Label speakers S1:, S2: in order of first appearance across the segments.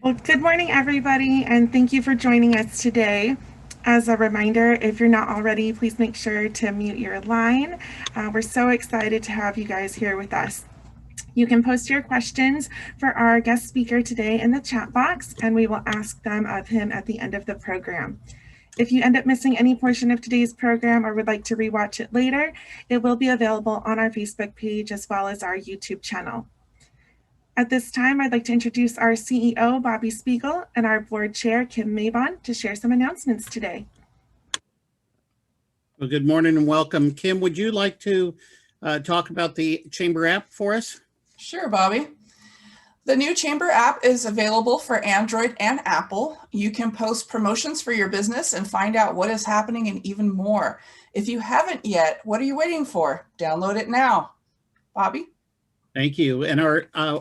S1: Well, good morning, everybody, and thank you for joining us today. As a reminder, if you're not already, please make sure to mute your line. We're so excited to have you guys here with us. You can post your questions for our guest speaker today in the chat box, and we will ask them of him at the end of the program. If you end up missing any portion of today's program or would like to rewatch it later, it will be available on our Facebook page as well as our YouTube channel. At this time, I'd like to introduce our CEO, Bobby Spiegel, and our board chair, Kim Maven, to share some announcements today.
S2: Well, good morning and welcome. Kim, would you like to talk about the Chamber app for us?
S3: Sure, Bobby. The new Chamber app is available for Android and Apple. You can post promotions for your business and find out what is happening and even more. If you haven't yet, what are you waiting for? Download it now. Bobby?
S2: Thank you. And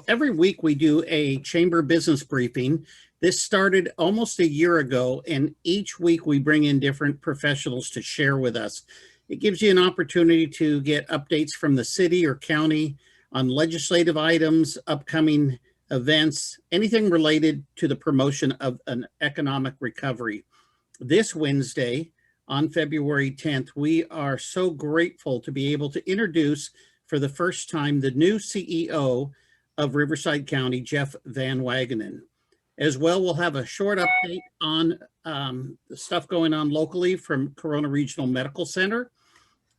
S2: every week we do a Chamber business briefing. This started almost a year ago, and each week we bring in different professionals to share with us. It gives you an opportunity to get updates from the city or county on legislative items, upcoming events, anything related to the promotion of an economic recovery. This Wednesday, on February 10th, we are so grateful to be able to introduce for the first time the new CEO of Riverside County, Jeff Van Wagenen. As well, we'll have a short update on the stuff going on locally from Corona Regional Medical Center.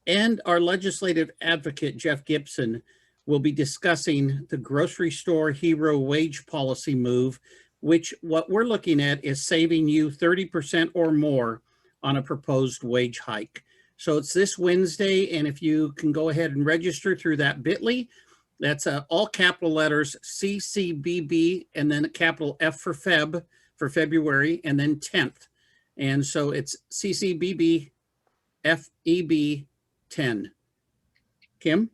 S2: And our legislative advocate, Jeff Gibson, will be discussing the grocery store hero wage policy move, which what we're looking at is saving you 30% or more on a proposed wage hike. So it's this Wednesday, and if you can go ahead and register through that bit.ly, that's all capital letters CCBB, and then a capital F for Feb, for February, and then 10th. And so it's CCBB FEB 10. Kim?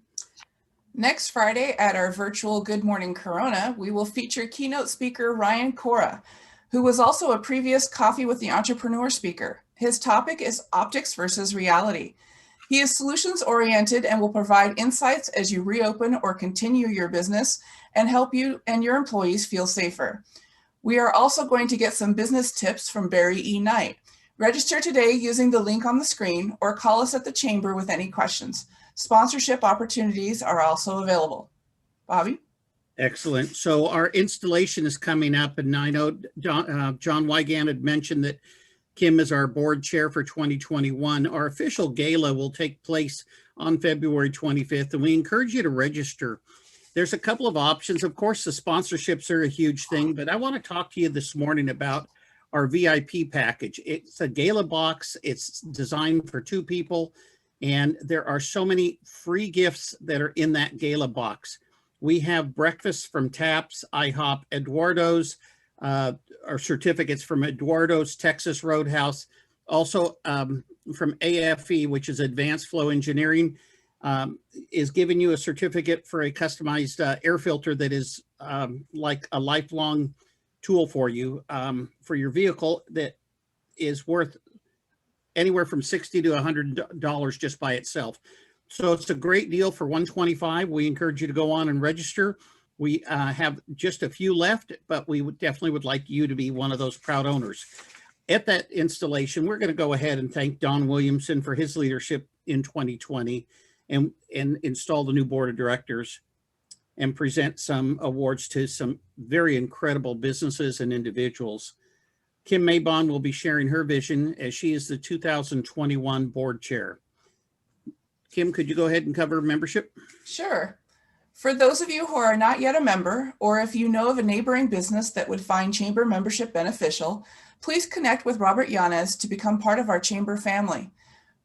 S3: Next Friday at our virtual Good Morning Corona, we will feature keynote speaker Ryan Cora, who was also a previous Coffee with the Entrepreneur speaker. His topic is optics versus reality. He is solutions oriented and will provide insights as you reopen or continue your business and help you and your employees feel safer. We are also going to get some business tips from Barry E. Knight. Register today using the link on the screen or call us at the Chamber with any questions. Sponsorship opportunities are also available. Bobby?
S2: Excellent. So our installation is coming up, and I know John Wygant had mentioned that Kim is our board chair for 2021. Our official gala will take place on February 25th, and we encourage you to register. There's a couple of options. Of course, the sponsorships are a huge thing, but I want to talk to you this morning about our VIP package. It's a gala box. It's designed for 2 people, and there are so many free gifts that are in that gala box. We have breakfast from Taps, IHOP, Eduardo's, our certificates from Eduardo's, Texas Roadhouse, also from AFE, which is Advanced Flow Engineering, is giving you a certificate for a customized air filter that is like a lifelong tool for you for your vehicle that is worth anywhere from $60 to $100 just by itself. So it's a great deal for $125. We encourage you to go on and register. We have just a few left, but we definitely would like you to be one of those proud owners. At that installation, we're going to go ahead and thank Don Williamson for his leadership in 2020 and install the new board of directors and present some awards to some very incredible businesses and individuals. Kim Maven will be sharing her vision as she is the 2021 board chair. Kim, could you go ahead and cover membership?
S3: Sure. For those of you who are not yet a member, or if you know of a neighboring business that would find Chamber membership beneficial, please connect with Robert Yanez to become part of our Chamber family.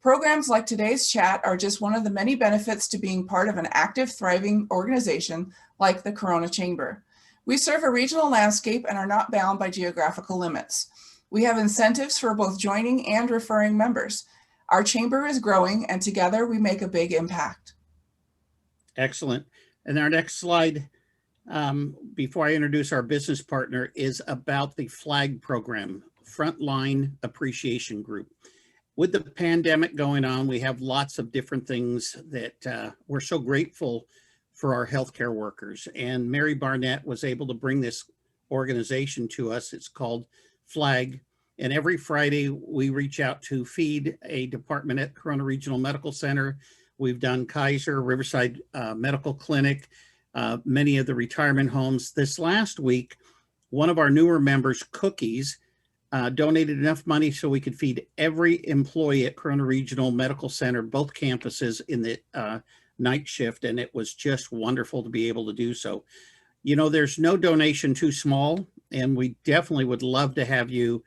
S3: Programs like today's chat are just one of the many benefits to being part of an active, thriving organization like the Corona Chamber. We serve a regional landscape and are not bound by geographical limits. We have incentives for both joining and referring members. Our Chamber is growing, and together we make a big impact.
S2: Excellent. And our next slide, before I introduce our business partner, is about the FLAG program, Frontline Appreciation Group. With the pandemic going on, we have lots of different things that we're so grateful for our healthcare workers. And Mary Barnett was able to bring this organization to us. It's called FLAG. And every Friday we reach out to feed a department at Corona Regional Medical Center. We've done Kaiser, Riverside Medical Clinic, many of the retirement homes. This last week, one of our newer members, Cookies, donated enough money so we could feed every employee at Corona Regional Medical Center, both campuses, in the night shift. And it was just wonderful to be able to do so. You know, there's no donation too small, and we definitely would love to have you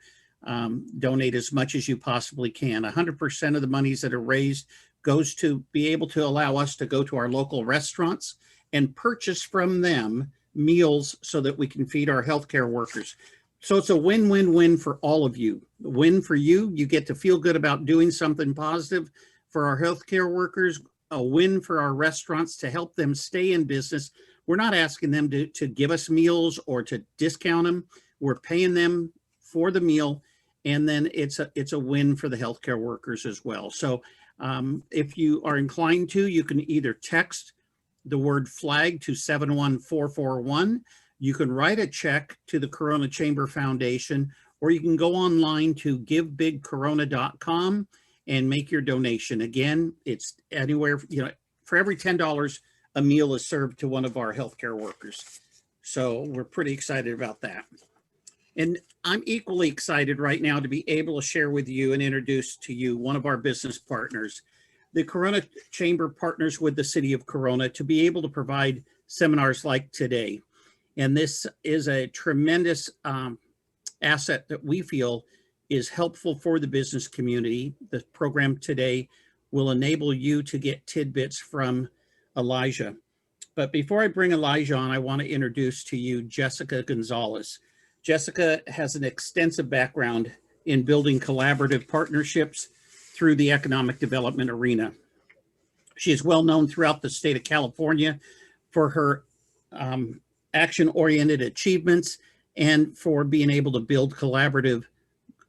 S2: donate as much as you possibly can. 100% of the monies that are raised goes to be able to allow us to go to our local restaurants and purchase from them meals so that we can feed our healthcare workers. So it's a win-win-win for all of you. Win for you, you get to feel good about doing something positive for our healthcare workers. A win for our restaurants to help them stay in business. We're not asking them to give us meals or to discount them. We're paying them for the meal, and then it's a win for the healthcare workers as well. So if you are inclined to, you can either text the word FLAG to 71441. You can write a check to the Corona Chamber Foundation, or you can go online to givebigcorona.com and make your donation. Again, it's anywhere, for every $10, a meal is served to one of our healthcare workers. So we're pretty excited about that. And I'm equally excited right now to be able to share with you and introduce to you one of our business partners. The Corona Chamber partners with the City of Corona to be able to provide seminars like today. And this is a tremendous asset that we feel is helpful for the business community. The program today will enable you to get tidbits from Elijah. But before I bring Elijah on, I want to introduce to you Jessica Gonzalez. Jessica has an extensive background in building collaborative partnerships through the economic development arena. She is well known throughout the state of California for her action-oriented achievements and for being able to build collaborative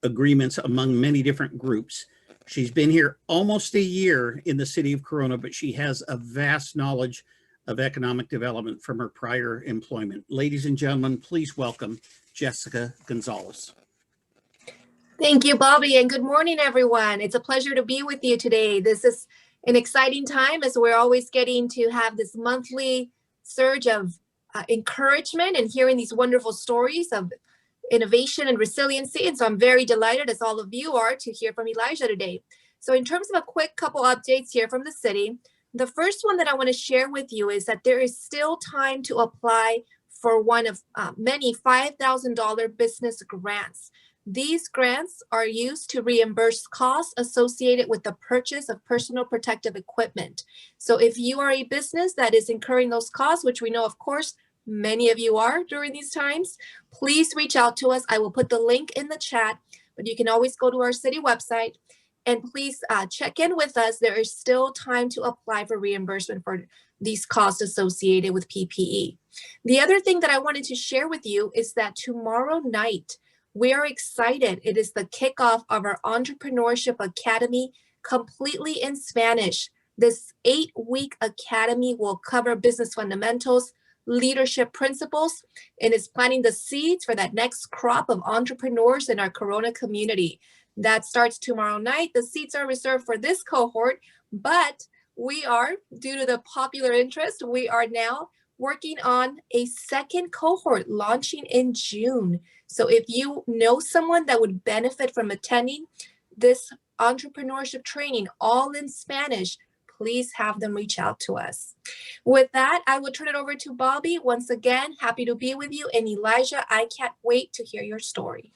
S2: agreements among many different groups. She's been here almost a year in the city of Corona, but she has a vast knowledge of economic development from her prior employment. Ladies and gentlemen, please welcome Jessica Gonzalez.
S4: Thank you, Bobby, and good morning, everyone. It's a pleasure to be with you today. This is an exciting time as we're always getting to have this monthly surge of encouragement and hearing these wonderful stories of innovation and resiliency. And so I'm very delighted, as all of you are, to hear from Elijah today. So in terms of a quick couple updates here from the city, the first one that I want to share with you is that there is still time to apply for one of many $5,000 business grants. These grants are used to reimburse costs associated with the purchase of personal protective equipment. So if you are a business that is incurring those costs, which we know, of course, many of you are during these times, please reach out to us. I will put the link in the chat, but you can always go to our city website and please check in with us. There is still time to apply for reimbursement for these costs associated with PPE. The other thing that I wanted to share with you is that tomorrow night, we are excited. It is the kickoff of our Entrepreneurship Academy, completely in Spanish. This 8-week academy will cover business fundamentals, leadership principles, and is planting the seeds for that next crop of entrepreneurs in our Corona community. That starts tomorrow night. The seats are reserved for this cohort, but we are, due to the popular interest, we are now working on a second cohort launching in June. So if you know someone that would benefit from attending this entrepreneurship training all in Spanish, please have them reach out to us. With that, I will turn it over to Bobby. Once again, happy to be with you. And Elijah, I can't wait to hear your story.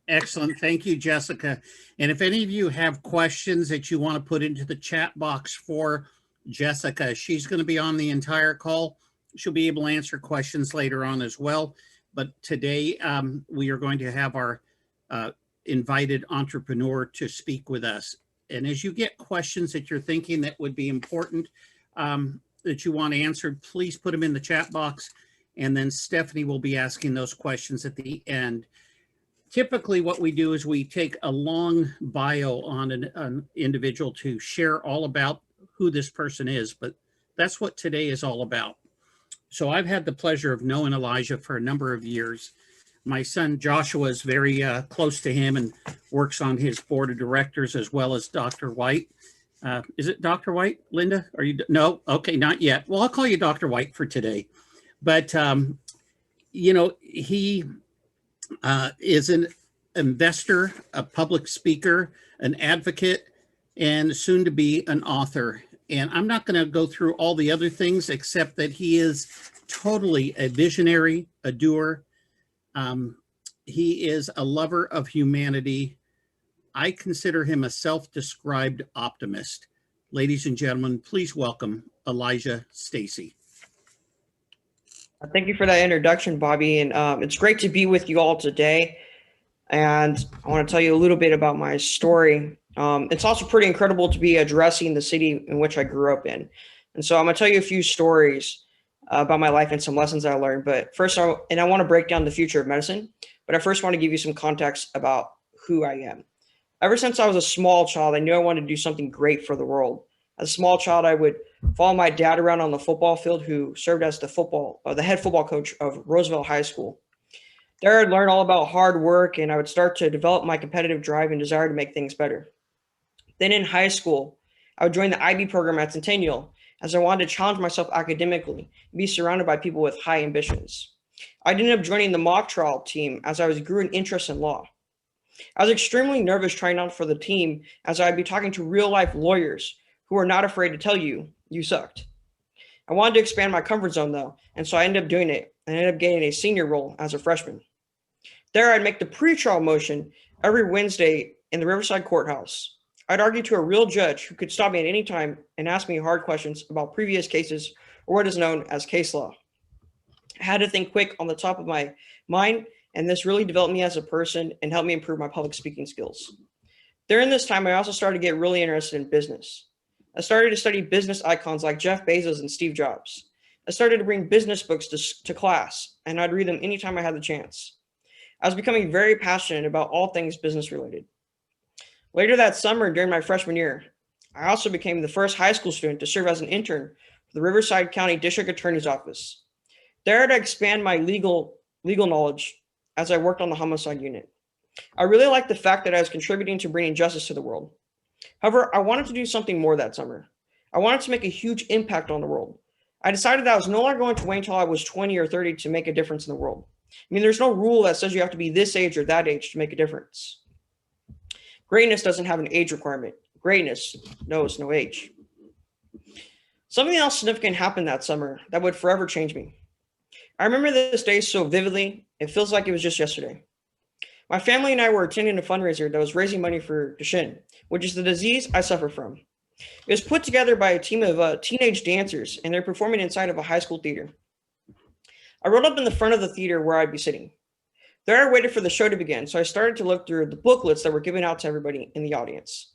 S2: Excellent. Thank you, Jessica. And if any of you have questions that you want to put into the chat box for Jessica, she's going to be on the entire call. She'll be able to answer questions later on as well. But today we are going to have our invited entrepreneur to speak with us. And as you get questions that you're thinking that would be important that you want answered, please put them in the chat box. And then Stephanie will be asking those questions at the end. Typically what we do is we take a long bio on an individual to share all about who this person is, but that's what today is all about. So I've had the pleasure of knowing Elijah for a number of years. My son Joshua is very close to him and works on his board of directors, as well as Dr. White. Is it Dr. White, Linda? Are you? No, okay, not yet. Well, I'll call you Dr. White for today. But, you know, he is an investor, a public speaker, an advocate, and soon to be an author. And I'm not going to go through all the other things, except that he is totally a visionary, a doer. He is a lover of humanity. I consider him a self-described optimist. Ladies and gentlemen, please welcome Elijah Stacy.
S5: Thank you for that introduction, Bobby. And it's great to be with you all today. And I want to tell you a little bit about my story. It's also pretty incredible to be addressing the city in which I grew up in. And so I'm going to tell you a few stories about my life and some lessons I learned. But first, I want to break down the future of medicine. But I first want to give you some context about who I am. Ever since I was a small child, I knew I wanted to do something great for the world. As a small child, I would follow my dad around on the football field, who served as the head football coach of Roosevelt High School. There, I'd learn all about hard work, and I would start to develop my competitive drive and desire to make things better. Then in high school, I would join the IB program at Centennial, as I wanted to challenge myself academically and be surrounded by people with high ambitions. I ended up joining the mock trial team as I grew an interest in law. I was extremely nervous trying out for the team, as I'd be talking to real-life lawyers who are not afraid to tell you, you sucked. I wanted to expand my comfort zone, though, and so I ended up doing it and ended up getting a senior role as a freshman. There, I'd make the pretrial motion every Wednesday in the Riverside Courthouse. I'd argue to a real judge who could stop me at any time and ask me hard questions about previous cases, or what is known as case law. I had to think quick on the top of my mind, and this really developed me as a person and helped me improve my public speaking skills. During this time, I also started to get really interested in business. I started to study business icons like Jeff Bezos and Steve Jobs. I started to bring business books to class, and I'd read them anytime I had the chance. I was becoming very passionate about all things business related. Later that summer, during my freshman year, I also became the first high school student to serve as an intern for the Riverside County District Attorney's Office. There, to expand my legal knowledge as I worked on the homicide unit. I really liked the fact that I was contributing to bringing justice to the world. However, I wanted to do something more that summer. I wanted to make a huge impact on the world. I decided that I was no longer going to wait until I was 20 or 30 to make a difference in the world. I mean, there's no rule that says you have to be this age or that age to make a difference. Greatness doesn't have an age requirement. Greatness knows no age. Something else significant happened that summer that would forever change me. I remember this day so vividly, it feels like it was just yesterday. My family and I were attending a fundraiser that was raising money for Duchenne, which is the disease I suffer from. It was put together by a team of teenage dancers, and they're performing inside of a high school theater. I rolled up in the front of the theater where I'd be sitting. There I waited for the show to begin, so I started to look through the booklets that were given out to everybody in the audience.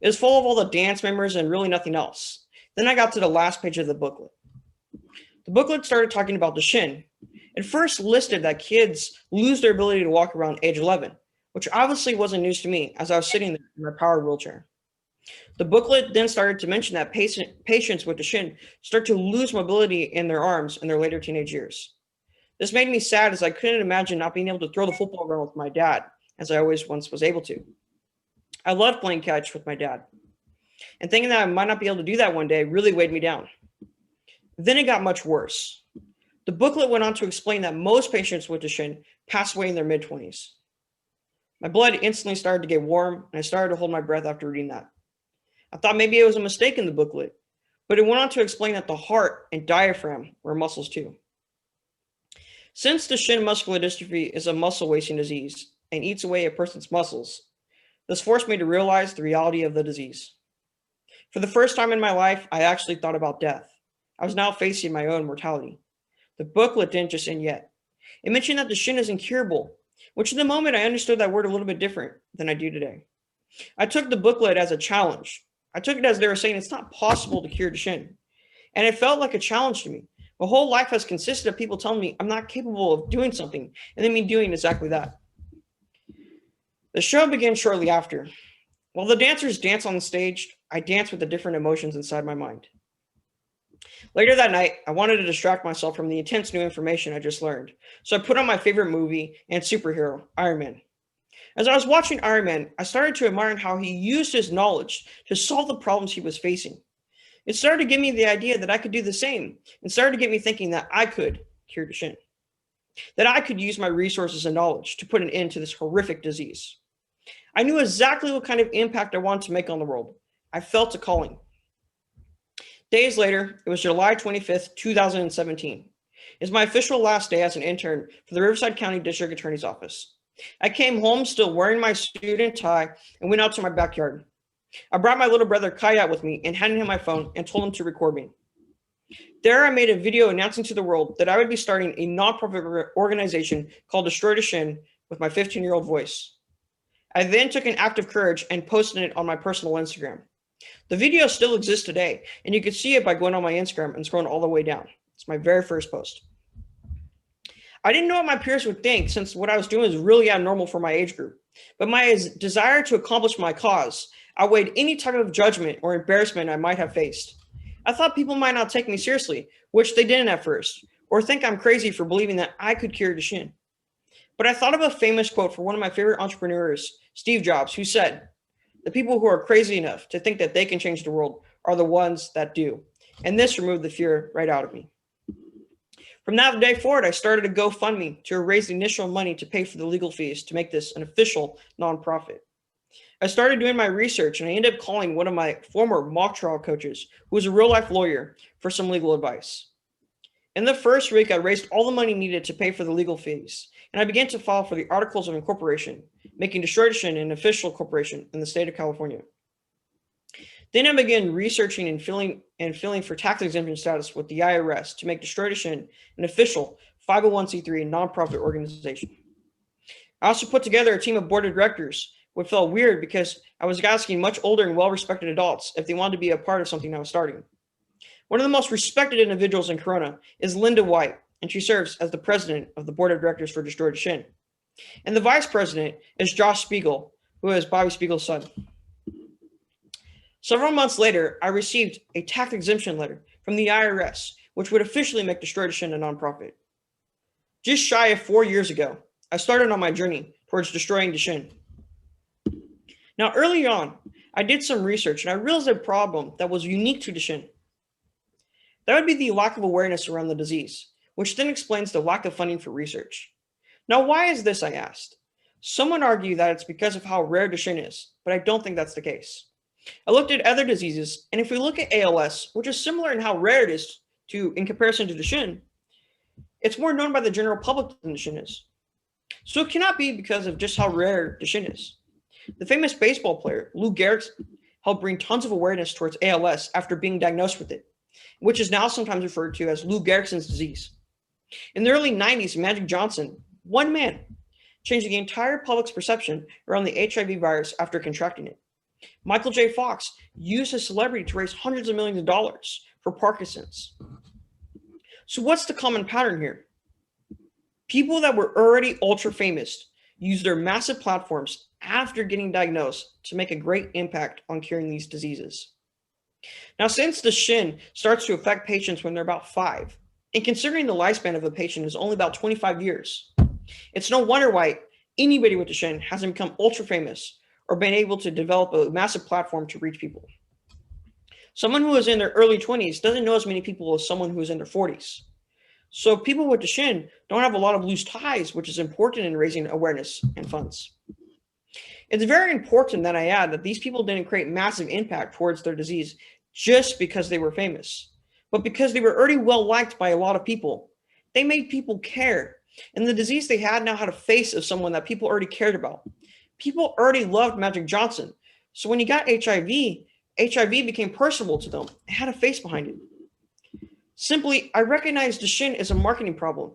S5: It was full of all the dance members and really nothing else. Then I got to the last page of the booklet. The booklet started talking about Duchenne. It first listed that kids lose their ability to walk around age 11, which obviously wasn't news to me as I was sitting there in my powered wheelchair. The booklet then started to mention that patients with Duchenne start to lose mobility in their arms in their later teenage years. This made me sad, as I couldn't imagine not being able to throw the football around with my dad, as I always once was able to. I loved playing catch with my dad, and thinking that I might not be able to do that one day really weighed me down. Then it got much worse. The booklet went on to explain that most patients with Duchenne pass away in their mid-20s. My blood instantly started to get warm, and I started to hold my breath after reading that. I thought maybe it was a mistake in the booklet, but it went on to explain that the heart and diaphragm were muscles too. Since Duchenne muscular dystrophy is a muscle wasting disease and eats away a person's muscles, this forced me to realize the reality of the disease. For the first time in my life, I actually thought about death. I was now facing my own mortality. The booklet didn't just end yet. It mentioned that Duchenne is incurable, which in the moment I understood that word a little bit different than I do today. I took the booklet as a challenge. I took it as they were saying it's not possible to cure Duchenne. And it felt like a challenge to me. My whole life has consisted of people telling me I'm not capable of doing something, and then me doing exactly that. The show began shortly after. While the dancers danced on the stage, I danced with the different emotions inside my mind. Later that night, I wanted to distract myself from the intense new information I just learned. So I put on my favorite movie and superhero, Iron Man. As I was watching Iron Man, I started to admire how he used his knowledge to solve the problems he was facing. It started to give me the idea that I could do the same, and started to get me thinking that I could cure Duchenne, that I could use my resources and knowledge to put an end to this horrific disease. I knew exactly what kind of impact I wanted to make on the world. I felt a calling. Days later, it was July 25th, 2017. It's my official last day as an intern for the Riverside County District Attorney's Office. I came home still wearing my student tie and went out to my backyard. I brought my little brother Kai out with me and handed him my phone and told him to record me. There I made a video announcing to the world that I would be starting a nonprofit organization called Destroy Duchenne with my 15-year-old voice. I then took an act of courage and posted it on my personal Instagram. The video still exists today, and you can see it by going on my Instagram and scrolling all the way down. It's my very first post. I didn't know what my peers would think, since what I was doing was really abnormal for my age group, but my desire to accomplish my cause outweighed any type of judgment or embarrassment I might have faced. I thought people might not take me seriously, which they didn't at first, or think I'm crazy for believing that I could cure Duchenne. But I thought of a famous quote from one of my favorite entrepreneurs, Steve Jobs, who said, "The people who are crazy enough to think that they can change the world are the ones that do." And this removed the fear right out of me. From that day forward, I started a GoFundMe to raise the initial money to pay for the legal fees to make this an official nonprofit. I started doing my research, and I ended up calling one of my former mock trial coaches, who was a real-life lawyer, for some legal advice. In the first week, I raised all the money needed to pay for the legal fees, and I began to file for the Articles of Incorporation, making Destroy Duchenne an official corporation in the state of California. Then I began researching and filling for tax exemption status with the IRS to make Destroy Duchenne an official 501c3 nonprofit organization. I also put together a team of board of directors, which felt weird because I was asking much older and well-respected adults if they wanted to be a part of something I was starting. One of the most respected individuals in Corona is Linda White, and she serves as the president of the board of directors for Destroy Duchenne. And the vice president is Josh Spiegel, who is Bobby Spiegel's son. Several months later, I received a tax exemption letter from the IRS, which would officially make Destroy Duchenne a nonprofit. Just shy of 4 years ago, I started on my journey towards destroying Duchenne. Now, early on, I did some research and I realized a problem that was unique to Duchenne. That would be the lack of awareness around the disease, which then explains the lack of funding for research. Now, why is this, I asked? Some would argue that it's because of how rare Duchenne is, but I don't think that's the case. I looked at other diseases, and if we look at ALS, which is similar in how rare it is in comparison to Duchenne, it's more known by the general public than Duchenne is. So it cannot be because of just how rare Duchenne is. The famous baseball player, Lou Gehrig, helped bring tons of awareness towards ALS after being diagnosed with it, which is now sometimes referred to as Lou Gehrig's disease. In the early 90s, Magic Johnson, one man, changed the entire public's perception around the HIV virus after contracting it. Michael J. Fox used his celebrity to raise hundreds of millions of dollars for Parkinson's. So what's the common pattern here? People that were already ultra famous used their massive platforms after getting diagnosed to make a great impact on curing these diseases. Now, since Duchenne starts to affect patients when they're about 5, and considering the lifespan of a patient is only about 25 years, it's no wonder why anybody with Duchenne hasn't become ultra famous or been able to develop a massive platform to reach people. Someone who is in their early 20s doesn't know as many people as someone who is in their 40s. So people with Duchenne don't have a lot of loose ties, which is important in raising awareness and funds. It's very important that I add that these people didn't create massive impact towards their disease just because they were famous, but because they were already well liked by a lot of people. They made people care, and the disease they had now had a face of someone that people already cared about. People already loved Magic Johnson, so when he got HIV became personable to them. It had a face behind it. Simply, I recognize Duchenne is a marketing problem,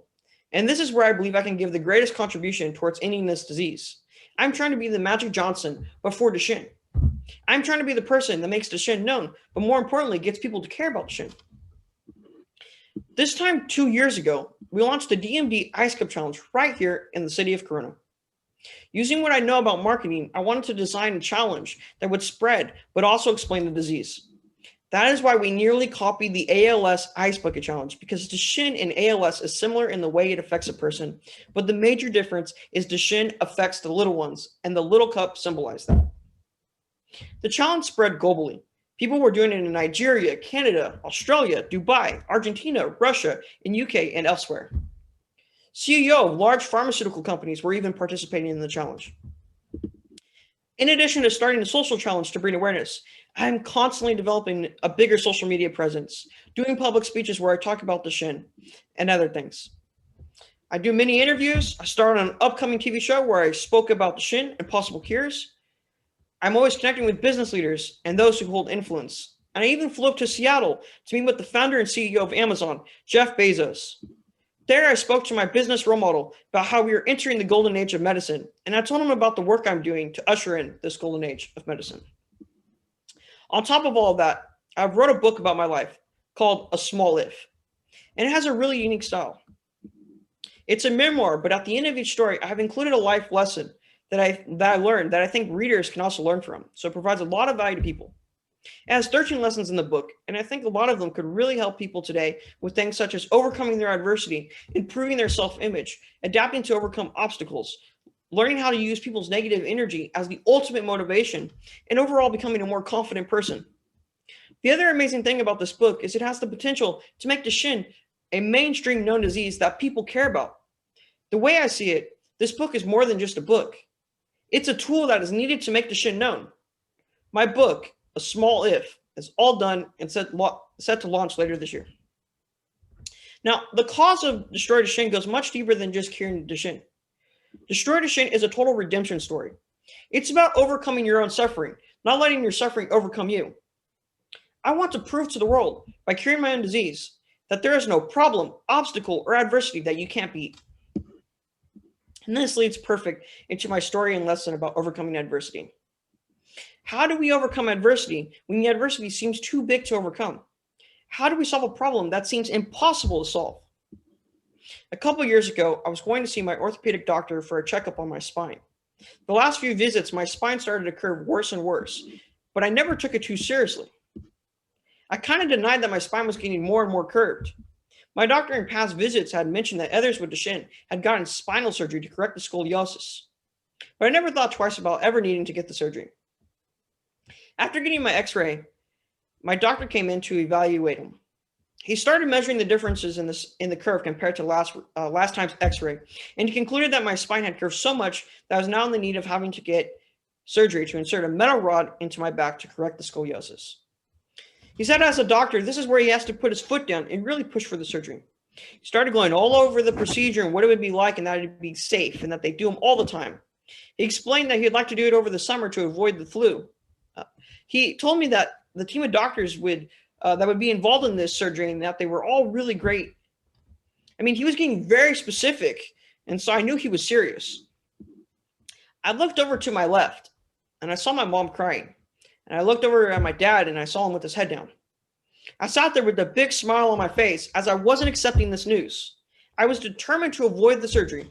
S5: and this is where I believe I can give the greatest contribution towards ending this disease. I'm trying to be the Magic Johnson before Duchenne. I'm trying to be the person that makes Duchenne known, but more importantly, gets people to care about Duchenne. This time 2 years ago, we launched the DMD Ice Cup Challenge right here in the city of Corona. Using what I know about marketing, I wanted to design a challenge that would spread, but also explain the disease. That is why we nearly copied the ALS Ice Bucket Challenge, because Duchenne in ALS is similar in the way it affects a person, but the major difference is Duchenne affects the little ones, and the little cup symbolized that. The challenge spread globally. People were doing it in Nigeria, Canada, Australia, Dubai, Argentina, Russia, and UK, and elsewhere. CEO of large pharmaceutical companies were even participating in the challenge. In addition to starting a social challenge to bring awareness, I'm constantly developing a bigger social media presence, doing public speeches where I talk about Duchenne and other things. I do many interviews. I started an upcoming TV show where I spoke about Duchenne and possible cures. I'm always connecting with business leaders and those who hold influence. And I even flew up to Seattle to meet with the founder and CEO of Amazon, Jeff Bezos. There, I spoke to my business role model about how we are entering the golden age of medicine, and I told him about the work I'm doing to usher in this golden age of medicine. On top of all of that, I've wrote a book about my life called A Small If, and it has a really unique style. It's a memoir, but at the end of each story, I have included a life lesson that I learned that I think readers can also learn from, so it provides a lot of value to people. It has 13 lessons in the book, and I think a lot of them could really help people today with things such as overcoming their adversity, improving their self-image, adapting to overcome obstacles, learning how to use people's negative energy as the ultimate motivation, and overall becoming a more confident person. The other amazing thing about this book is it has the potential to make Duchenne a mainstream known disease that people care about. The way I see it, this book is more than just a book. It's a tool that is needed to make Duchenne known. My book, A Small If, is all done and set to launch later this year. Now, the cause of Destroy Duchenne goes much deeper than just curing Duchenne. Destroy Duchenne is a total redemption story. It's about overcoming your own suffering, not letting your suffering overcome you. I want to prove to the world, by curing my own disease, that there is no problem, obstacle, or adversity that you can't beat. And this leads perfect into my story and lesson about overcoming adversity. How do we overcome adversity when the adversity seems too big to overcome? How do we solve a problem that seems impossible to solve? A couple years ago, I was going to see my orthopedic doctor for a checkup on my spine. The last few visits, my spine started to curve worse and worse, but I never took it too seriously. I kind of denied that my spine was getting more and more curved. My doctor in past visits had mentioned that others with Duchenne had gotten spinal surgery to correct the scoliosis, but I never thought twice about ever needing to get the surgery. After getting my x-ray, my doctor came in to evaluate him. He started measuring the differences in the curve compared to last time's x-ray, and he concluded that my spine had curved so much that I was now in the need of having to get surgery to insert a metal rod into my back to correct the scoliosis. He said as a doctor, this is where he has to put his foot down and really push for the surgery. He started going all over the procedure and what it would be like and that it'd be safe and that they do them all the time. He explained that he'd like to do it over the summer to avoid the flu. He told me that the team of doctors that would be involved in this surgery and that they were all really great. I mean, he was getting very specific, and so I knew he was serious. I looked over to my left and I saw my mom crying. And I looked over at my dad and I saw him with his head down. I sat there with a big smile on my face as I wasn't accepting this news. I was determined to avoid the surgery.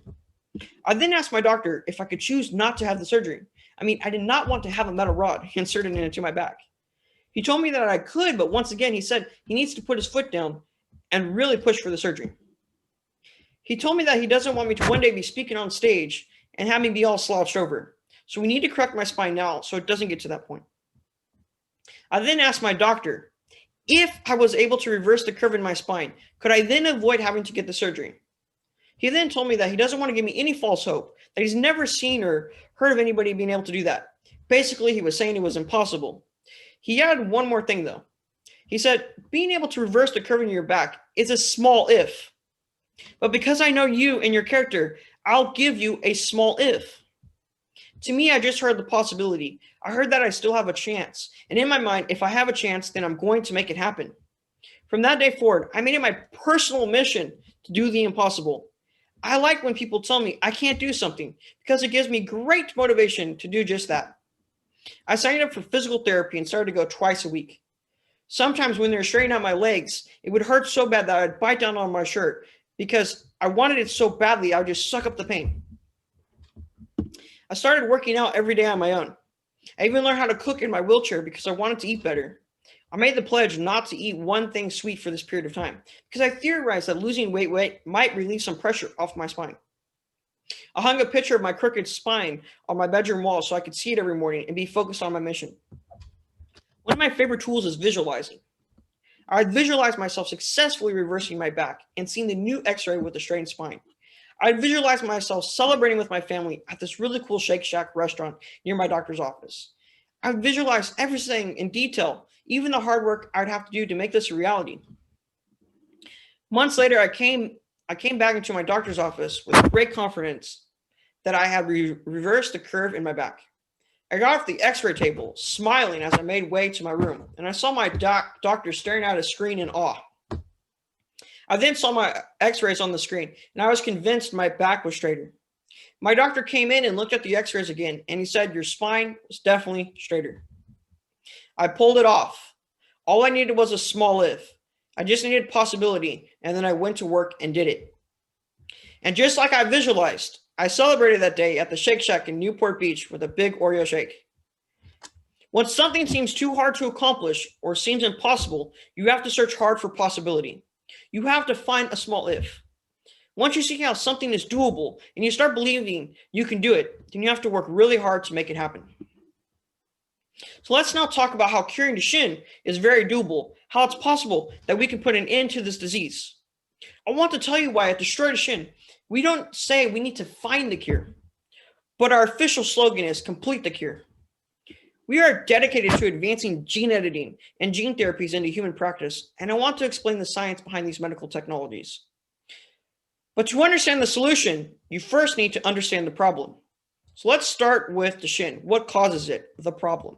S5: I then asked my doctor if I could choose not to have the surgery. I mean, I did not want to have a metal rod inserted into my back. He told me that I could, but once again, he said he needs to put his foot down and really push for the surgery. He told me that he doesn't want me to one day be speaking on stage and have me be all slouched over. So we need to correct my spine now so it doesn't get to that point. I then asked my doctor, if I was able to reverse the curve in my spine, could I then avoid having to get the surgery? He then told me that he doesn't want to give me any false hope, that he's never seen or heard of anybody being able to do that. Basically, he was saying it was impossible. He added one more thing, though. He said, being able to reverse the curve in your back is a small if. But because I know you and your character, I'll give you a small if. To me, I just heard the possibility. I heard that I still have a chance. And in my mind, if I have a chance, then I'm going to make it happen. From that day forward, I made it my personal mission to do the impossible. I like when people tell me I can't do something because it gives me great motivation to do just that. I signed up for physical therapy and started to go twice a week. Sometimes when they're straightening out my legs, it would hurt so bad that I'd bite down on my shirt because I wanted it so badly, I would just suck up the pain. I started working out every day on my own. I even learned how to cook in my wheelchair because I wanted to eat better. I made the pledge not to eat one thing sweet for this period of time because I theorized that losing weight might relieve some pressure off my spine. I hung a picture of my crooked spine on my bedroom wall so I could see it every morning and be focused on my mission. One of my favorite tools is visualizing. I visualized myself successfully reversing my back and seeing the new x-ray with a straightened spine. I visualized myself celebrating with my family at this really cool Shake Shack restaurant near my doctor's office. I visualized everything in detail, even the hard work I'd have to do to make this a reality. Months later, I came back into my doctor's office with great confidence that I had reversed the curve in my back. I got off the x-ray table, smiling as I made way to my room, and I saw my doctor staring at a screen in awe. I then saw my x-rays on the screen, and I was convinced my back was straighter. My doctor came in and looked at the x-rays again, and he said, "Your spine is definitely straighter." I pulled it off. All I needed was a small if. I just needed possibility, and then I went to work and did it. And just like I visualized, I celebrated that day at the Shake Shack in Newport Beach with a big Oreo shake. When something seems too hard to accomplish or seems impossible, you have to search hard for possibility. You have to find a small if. Once you see how something is doable and you start believing you can do it, then you have to work really hard to make it happen. So let's now talk about how curing Duchenne is very doable, how it's possible that we can put an end to this disease. I want to tell you why at Destroy Duchenne, we don't say we need to find the cure, but our official slogan is complete the cure. We are dedicated to advancing gene editing and gene therapies into human practice, and I want to explain the science behind these medical technologies. But to understand the solution, you first need to understand the problem. So let's start with Duchenne. What causes it, the problem?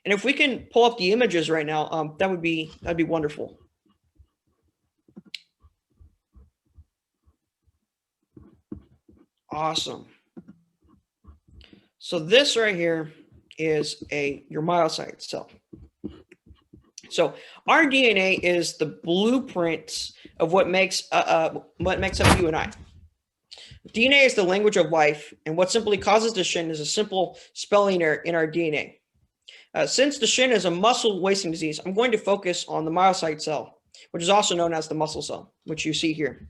S5: And if we can pull up the images right now, that'd be wonderful. Awesome. So this right here is your myocyte cell. So our DNA is the blueprints of what makes up you and I. DNA is the language of life, and what simply causes Duchenne is a simple spelling error in our DNA. Since Duchenne is a muscle wasting disease, I'm going to focus on the myocyte cell, which is also known as the muscle cell, which you see here.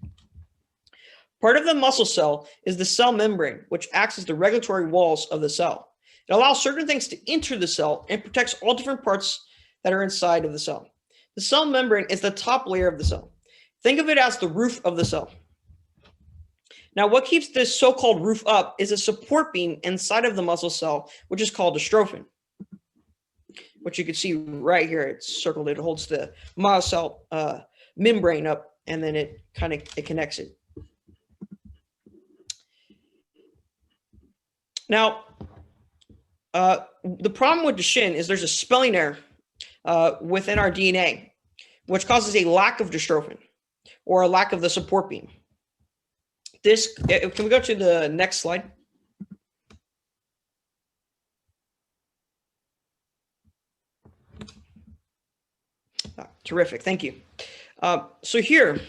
S5: Part of the muscle cell is the cell membrane, which acts as the regulatory walls of the cell. It allows certain things to enter the cell and protects all different parts that are inside of the cell. The cell membrane is the top layer of the cell. Think of it as the roof of the cell. Now, what keeps this so-called roof up is a support beam inside of the muscle cell, which is called dystrophin, which you can see right here. It's circled. It holds the myocell membrane up, and then it connects it. Now, the problem with Duchenne is there's a spelling error within our DNA, which causes a lack of dystrophin or a lack of the support beam. Can we go to the next slide? Terrific, thank you. So here,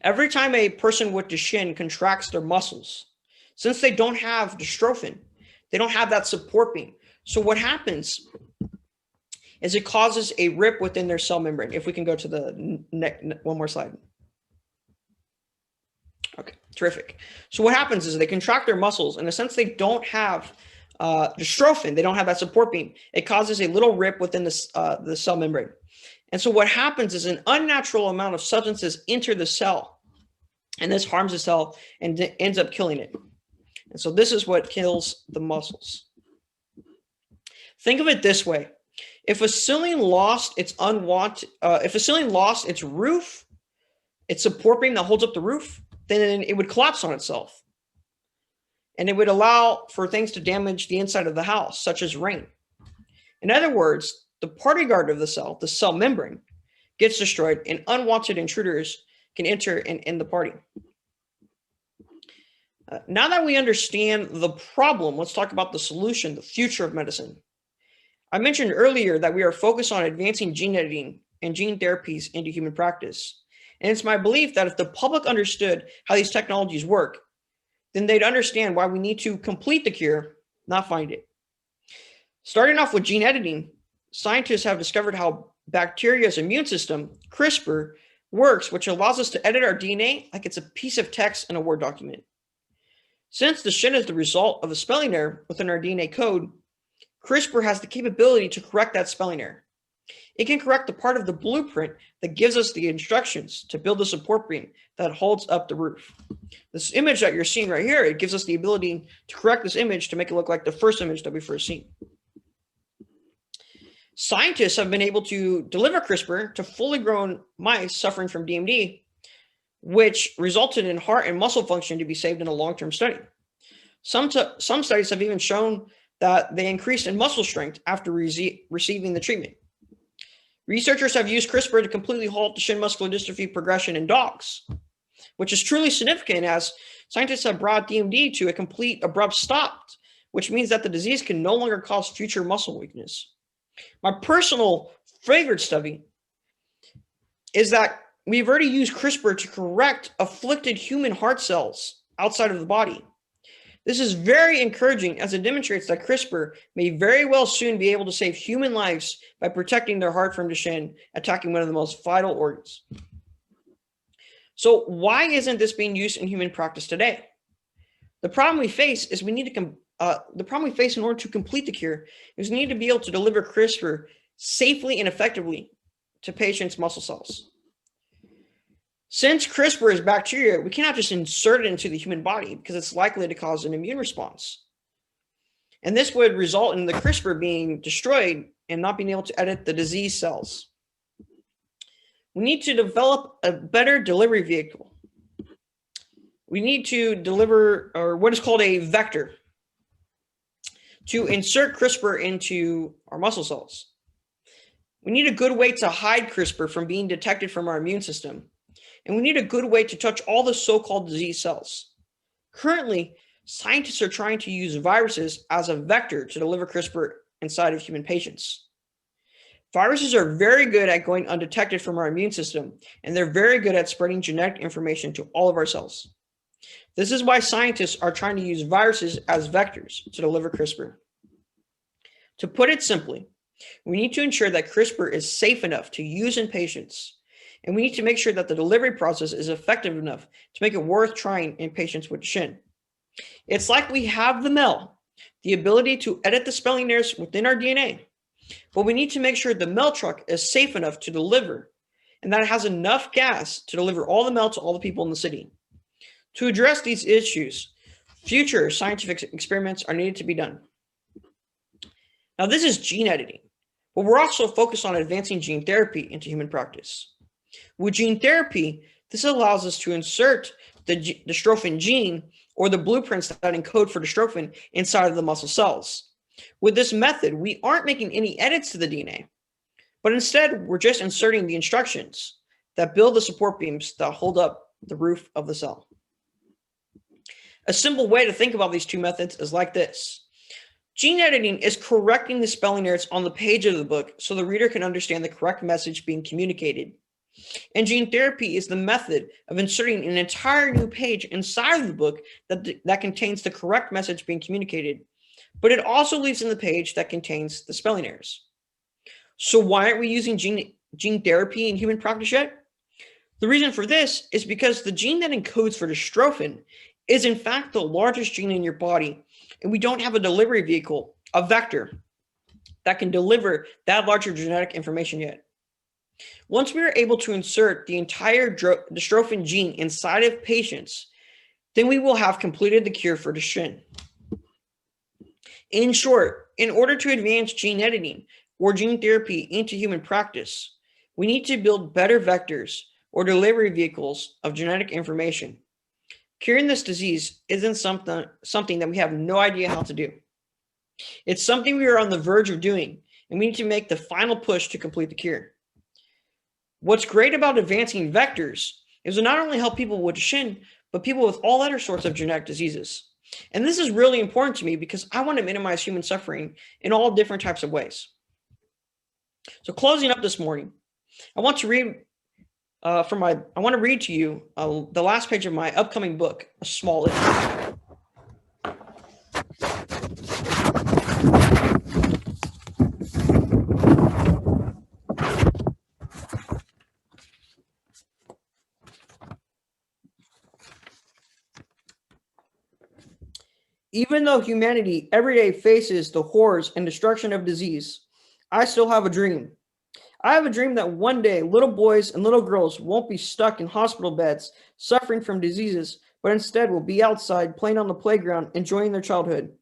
S5: every time a person with Duchenne contracts their muscles, since they don't have dystrophin, they don't have that support beam. So what happens is it causes a rip within their cell membrane. If we can go to the one more slide. Okay, terrific. So what happens is they contract their muscles, and since they don't have dystrophin, they don't have that support beam, it causes a little rip within the cell membrane. And so what happens is an unnatural amount of substances enter the cell, and this harms the cell and ends up killing it. And so this is what kills the muscles. Think of it this way. If a ceiling lost its roof, its support beam that holds up the roof, then it would collapse on itself. And it would allow for things to damage the inside of the house, such as rain. In other words, the party guard of the cell membrane, gets destroyed, and unwanted intruders can enter and end the party. Now that we understand the problem, let's talk about the solution, the future of medicine. I mentioned earlier that we are focused on advancing gene editing and gene therapies into human practice. And it's my belief that if the public understood how these technologies work, then they'd understand why we need to complete the cure, not find it. Starting off with gene editing, scientists have discovered how bacteria's immune system, CRISPR, works, which allows us to edit our DNA like it's a piece of text in a Word document. Since Duchenne is the result of a spelling error within our DNA code, CRISPR has the capability to correct that spelling error. It can correct the part of the blueprint that gives us the instructions to build the support beam that holds up the roof. This image that you're seeing right here, it gives us the ability to correct this image to make it look like the first image that we first seen. Scientists have been able to deliver CRISPR to fully grown mice suffering from DMD, which resulted in heart and muscle function to be saved in a long-term study. Some studies have even shown that they increased in muscle strength after receiving the treatment. Researchers have used CRISPR to completely halt Duchenne muscular dystrophy progression in dogs, which is truly significant as scientists have brought DMD to a complete abrupt stop, which means that the disease can no longer cause future muscle weakness. My personal favorite study is that we've already used CRISPR to correct afflicted human heart cells outside of the body. This is very encouraging as it demonstrates that CRISPR may very well soon be able to save human lives by protecting their heart from Duchenne, attacking one of the most vital organs. So why isn't this being used in human practice today? The problem we face is in order to complete the cure is we need to be able to deliver CRISPR safely and effectively to patients' muscle cells. Since CRISPR is bacteria, we cannot just insert it into the human body because it's likely to cause an immune response. And this would result in the CRISPR being destroyed and not being able to edit the disease cells. We need to develop a better delivery vehicle. We need to deliver, or what is called a vector, to insert CRISPR into our muscle cells. We need a good way to hide CRISPR from being detected from our immune system. And we need a good way to touch all the so-called disease cells. Currently, scientists are trying to use viruses as a vector to deliver CRISPR inside of human patients. Viruses are very good at going undetected from our immune system, and they're very good at spreading genetic information to all of our cells. This is why scientists are trying to use viruses as vectors to deliver CRISPR. To put it simply, we need to ensure that CRISPR is safe enough to use in patients. And we need to make sure that the delivery process is effective enough to make it worth trying in patients with Duchenne. It's like we have the MEL, the ability to edit the spelling errors within our DNA, but we need to make sure the MEL truck is safe enough to deliver and that it has enough gas to deliver all the MEL to all the people in the city. To address these issues, future scientific experiments are needed to be done. Now, this is gene editing, but we're also focused on advancing gene therapy into human practice. With gene therapy, this allows us to insert the dystrophin gene or the blueprints that encode for dystrophin inside of the muscle cells. With this method, we aren't making any edits to the DNA, but instead we're just inserting the instructions that build the support beams that hold up the roof of the cell. A simple way to think about these two methods is like this. Gene editing is correcting the spelling errors on the page of the book so the reader can understand the correct message being communicated. And gene therapy is the method of inserting an entire new page inside of the book that contains the correct message being communicated, but it also leaves in the page that contains the spelling errors. So why aren't we using gene therapy in human practice yet? The reason for this is because the gene that encodes for dystrophin is in fact the largest gene in your body, and we don't have a delivery vehicle, a vector, that can deliver that larger genetic information yet. Once we are able to insert the entire dystrophin gene inside of patients, then we will have completed the cure for Duchenne. In short, in order to advance gene editing or gene therapy into human practice, we need to build better vectors or delivery vehicles of genetic information. Curing this disease isn't something that we have no idea how to do. It's something we are on the verge of doing, and we need to make the final push to complete the cure. What's great about advancing vectors is to not only help people with Duchenne, but people with all other sorts of genetic diseases. And this is really important to me because I want to minimize human suffering in all different types of ways. So closing up this morning, I want to read to you the last page of my upcoming book, A Small Issue. Even though humanity every day faces the horrors and destruction of disease, I still have a dream. I have a dream that one day little boys and little girls won't be stuck in hospital beds suffering from diseases, but instead will be outside playing on the playground, enjoying their childhood.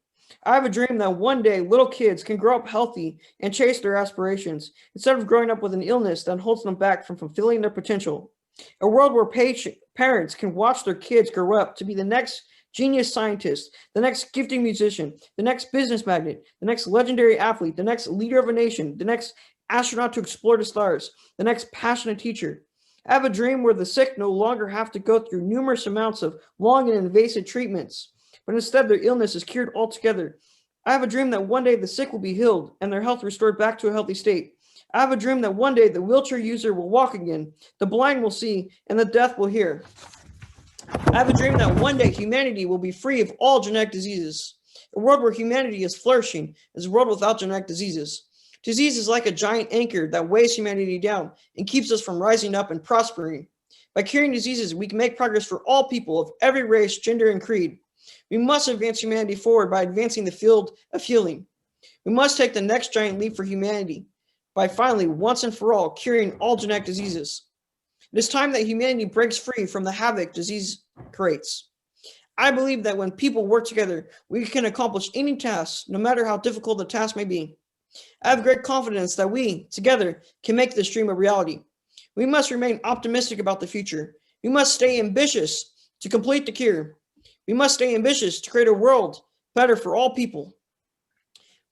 S5: I have a dream that one day little kids can grow up healthy and chase their aspirations instead of growing up with an illness that holds them back from fulfilling their potential. A world where parents can watch their kids grow up to be the next genius scientist, the next gifted musician, the next business magnate, the next legendary athlete, the next leader of a nation, the next astronaut to explore the stars, the next passionate teacher. I have a dream where the sick no longer have to go through numerous amounts of long and invasive treatments, but instead their illness is cured altogether. I have a dream that one day the sick will be healed and their health restored back to a healthy state. I have a dream that one day the wheelchair user will walk again, the blind will see, and the deaf will hear. I have a dream that one day humanity will be free of all genetic diseases. A world where humanity is flourishing is a world without genetic diseases. Disease is like a giant anchor that weighs humanity down and keeps us from rising up and prospering. By curing diseases, we can make progress for all people of every race, gender, and creed. We must advance humanity forward by advancing the field of healing. We must take the next giant leap for humanity by finally, once and for all, curing all genetic diseases. It is time that humanity breaks free from the havoc disease creates. I believe that when people work together, we can accomplish any task, no matter how difficult the task may be. I have great confidence that we, together, can make this dream a reality. We must remain optimistic about the future. We must stay ambitious to complete the cure. We must stay ambitious to create a world better for all people.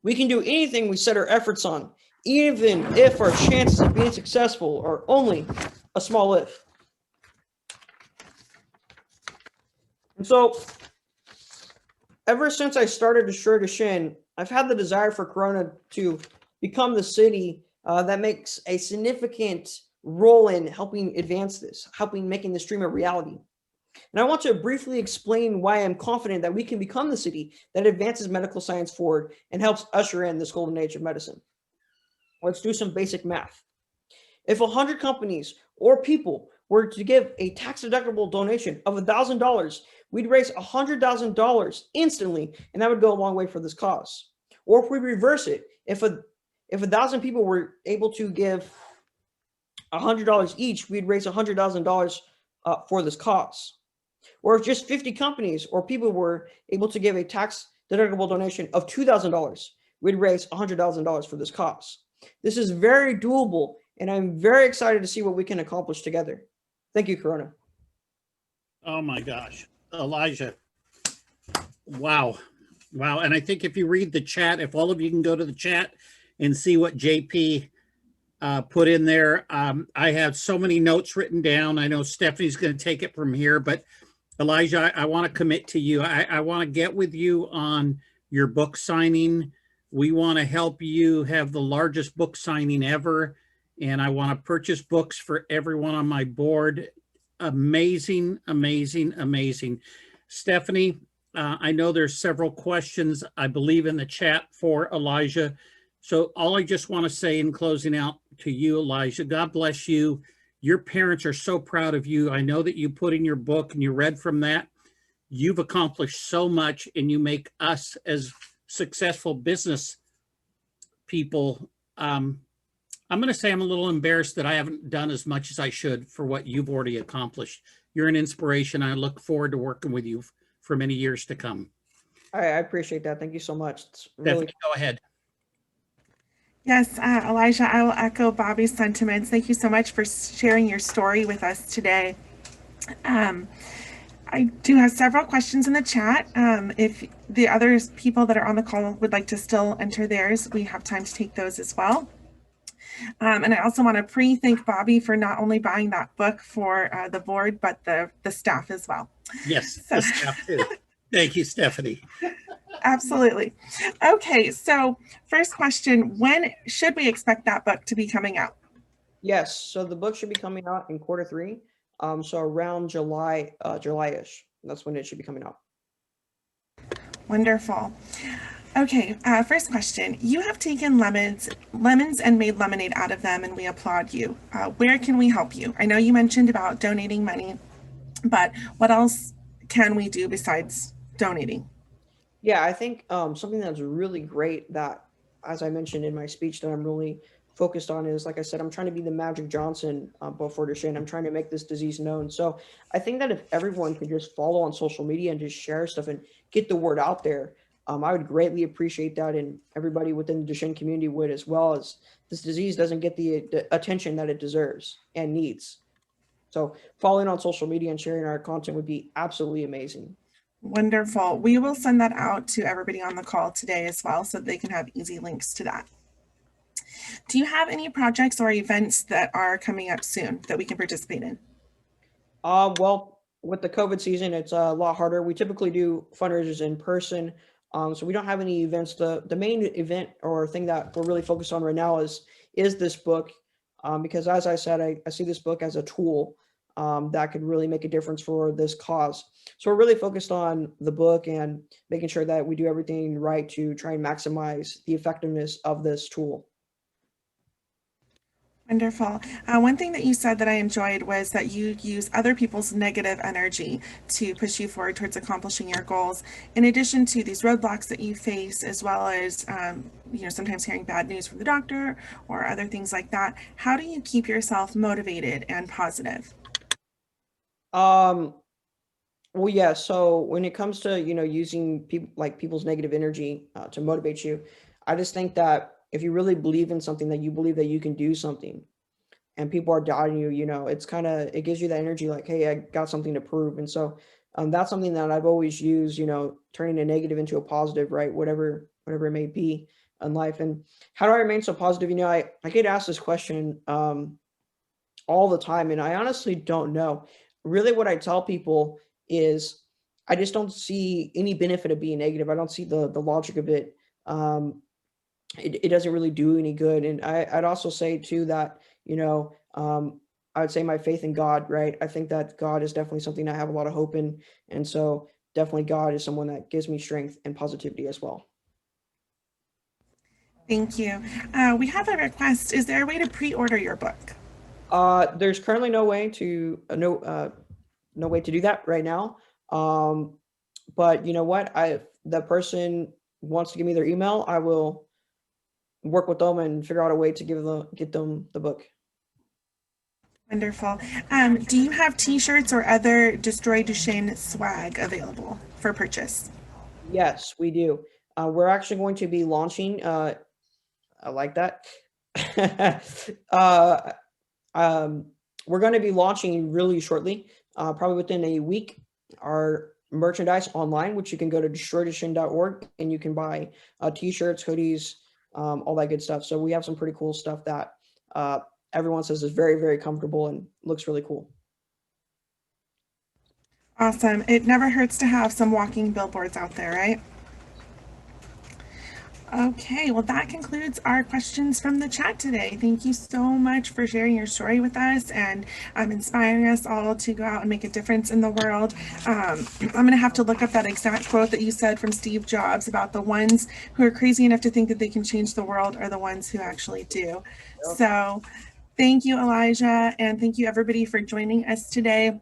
S5: We can do anything we set our efforts on, even if our chances of being successful are only a small if. And so, ever since I started Destroy Duchenne, I've had the desire for Corona to become the city that makes a significant role in helping advance this, making this dream a reality. And I want to briefly explain why I'm confident that we can become the city that advances medical science forward and helps usher in this golden age of medicine. Let's do some basic math. If 100 companies or people were to give a tax-deductible donation of $1,000, we'd raise $100,000 instantly, and that would go a long way for this cause. Or if we reverse it, if 1,000 people were able to give $100 each, we'd raise $100,000 for this cause. Or if just 50 companies or people were able to give a tax-deductible donation of $2,000, we'd raise $100,000 for this cause. This is very doable, and I'm very excited to see what we can accomplish together. Thank you, Corona.
S2: Oh my gosh, Elijah. Wow. Wow. And I think if you read the chat, if all of you can go to the chat and see what JP put in there, I have so many notes written down. I know Stephanie's going to take it from here, but Elijah, I want to commit to you. I want to get with you on your book signing. We want to help you have the largest book signing ever. And I want to purchase books for everyone on my board. Amazing, amazing, amazing. Stephanie, I know there's several questions, I believe, in the chat for Elijah. So all I just want to say in closing out to you, Elijah, God bless you. Your parents are so proud of you. I know that you put in your book and you read from that. You've accomplished so much, and you make us as successful business people. I'm going to say I'm a little embarrassed that I haven't done as much as I should for what you've already accomplished. You're an inspiration. I look forward to working with you for many years to come.
S5: I appreciate that. Thank you so much. It's really
S2: Go ahead.
S1: Yes, Elijah, I will echo Bobby's sentiments. Thank you so much for sharing your story with us today. I do have several questions in the chat. If the other people that are on the call would like to still enter theirs, we have time to take those as well. And I also want to thank Bobby for not only buying that book for the board, but the staff as well.
S2: Yes, the staff too. Thank you, Stephanie.
S1: Absolutely. Okay, so first question, when should we expect that book to be coming out?
S5: Yes, so the book should be coming out in Q3. So around July-ish. That's when it should be coming out.
S1: Wonderful. Okay, first question. You have taken lemons and made lemonade out of them, and we applaud you. Where can we help you? I know you mentioned about donating money, but what else can we do besides donating?
S5: Yeah, I think something that's really great that, as I mentioned in my speech, that I'm really focused on is, like I said, I'm trying to be the Magic Johnson before Duchenne. I'm trying to make this disease known. So I think that if everyone could just follow on social media and just share stuff and get the word out there, I would greatly appreciate that, and everybody within the Duchenne community would as well, as this disease doesn't get the attention that it deserves and needs. So following on social media and sharing our content would be absolutely amazing.
S1: Wonderful. We will send that out to everybody on the call today as well, so they can have easy links to that. Do you have any projects or events that are coming up soon that we can participate in?
S5: Well, with the COVID season, it's a lot harder. We typically do fundraisers in person, so we don't have any events. The main event or thing that we're really focused on right now is this book, because as I said, I see this book as a tool that could really make a difference for this cause. So we're really focused on the book and making sure that we do everything right to try and maximize the effectiveness of this tool.
S1: Wonderful. One thing that you said that I enjoyed was that you use other people's negative energy to push you forward towards accomplishing your goals, in addition to these roadblocks that you face, as well as sometimes hearing bad news from the doctor or other things like that. How do you keep yourself motivated and positive?
S5: Um, well, yeah. So when it comes to using people's negative energy to motivate you, I just think that if you really believe in something, that you believe that you can do something, and people are doubting you, it gives you that energy, like, hey, I got something to prove. And so that's something that I've always used, turning a negative into a positive, right? Whatever it may be in life. And how do I remain so positive? I get asked this question all the time, and I honestly don't know. Really, what I tell people is I just don't see any benefit of being negative. I don't see the logic of it. It doesn't really do any good. And I'd also say too that, I would say my faith in God, right? I think that God is definitely something I have a lot of hope in. And so definitely God is someone that gives me strength and positivity as well.
S1: Thank you. We have a request. Is there a way to pre-order your book?
S5: There's currently no way to no way to do that right now. But you know what? If the person wants to give me their email, I will work with them and figure out a way to get them the book.
S1: Wonderful. Do you have t-shirts or other Destroy Duchenne swag available for purchase?
S5: Yes, we do. We're actually going to be launching. I like that. uh, we're going to be launching really shortly, probably within a week, our merchandise online, which you can go to destroyduchenne.org and you can buy t-shirts, hoodies, all that good stuff. So we have some pretty cool stuff that everyone says is very, very comfortable and looks really cool.
S1: Awesome. It never hurts to have some walking billboards out there, right? Okay, well, that concludes our questions from the chat today. Thank you so much for sharing your story with us and inspiring us all to go out and make a difference in the world. I'm going to have to look up that exact quote that you said from Steve Jobs about the ones who are crazy enough to think that they can change the world are the ones who actually do. So thank you, Elijah, and thank you, everybody, for joining us today.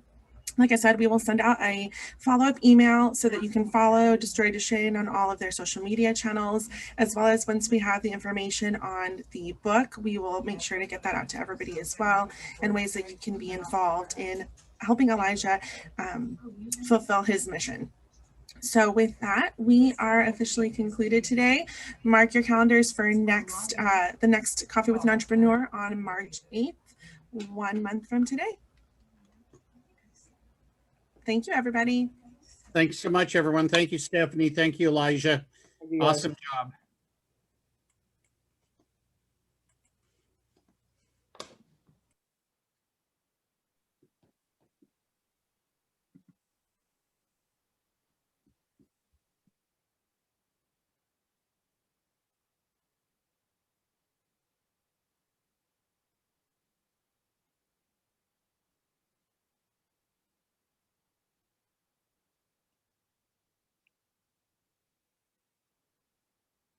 S1: Like I said, we will send out a follow-up email so that you can follow Destroy Duchenne on all of their social media channels, as well as once we have the information on the book, we will make sure to get that out to everybody as well, and ways that you can be involved in helping Elijah fulfill his mission. So with that, we are officially concluded today. Mark your calendars for the next Coffee with an Entrepreneur on March 8th, 1 month from today. Thank you, everybody.
S2: Thanks so much, everyone. Thank you, Stephanie. Thank you, Elijah.
S5: Thank you, guys.
S2: Awesome job.